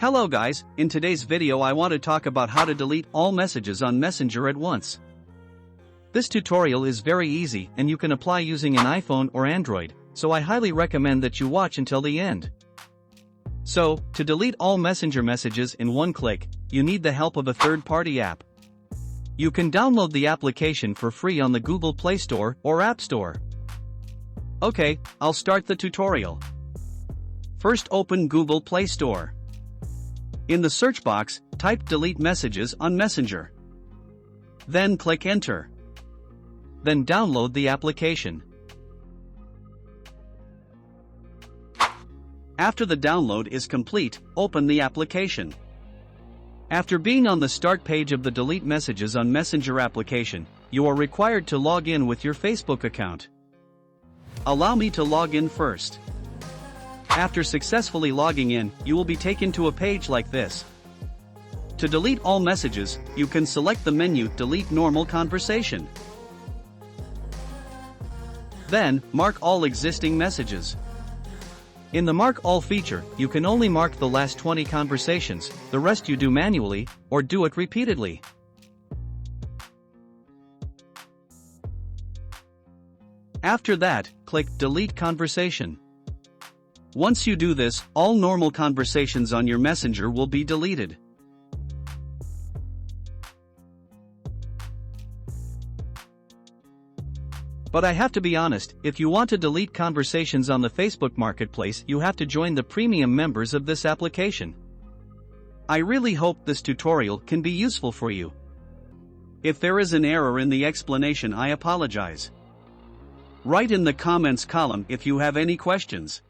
Hello guys, in today's video I want to talk about how to delete all messages on Messenger at once. This tutorial is very easy and you can apply using an iPhone or Android, so I highly recommend that you watch until the end. So, to delete all Messenger messages in one click, you need the help of a third-party app. You can download the application for free on the Google Play Store or App Store. Okay, I'll start the tutorial. First open Google Play Store. In the search box, type delete messages on Messenger. Then click enter. Then download the application. After the download is complete, open the application. After being on the start page of the delete messages on Messenger application, you are required to log in with your Facebook account. Allow me to log in first. After successfully logging in, you will be taken to a page like this. To delete all messages, you can select the menu Delete Normal Conversation. Then, mark all existing messages. In the Mark All feature, you can only mark the last 20 conversations, the rest you do manually, or do it repeatedly. After that, click Delete Conversation. Once you do this, all normal conversations on your Messenger will be deleted. But I have to be honest, if you want to delete conversations on the Facebook Marketplace, you have to join the premium members of this application. I really hope this tutorial can be useful for you. If there is an error in the explanation, I apologize. Write in the comments column if you have any questions.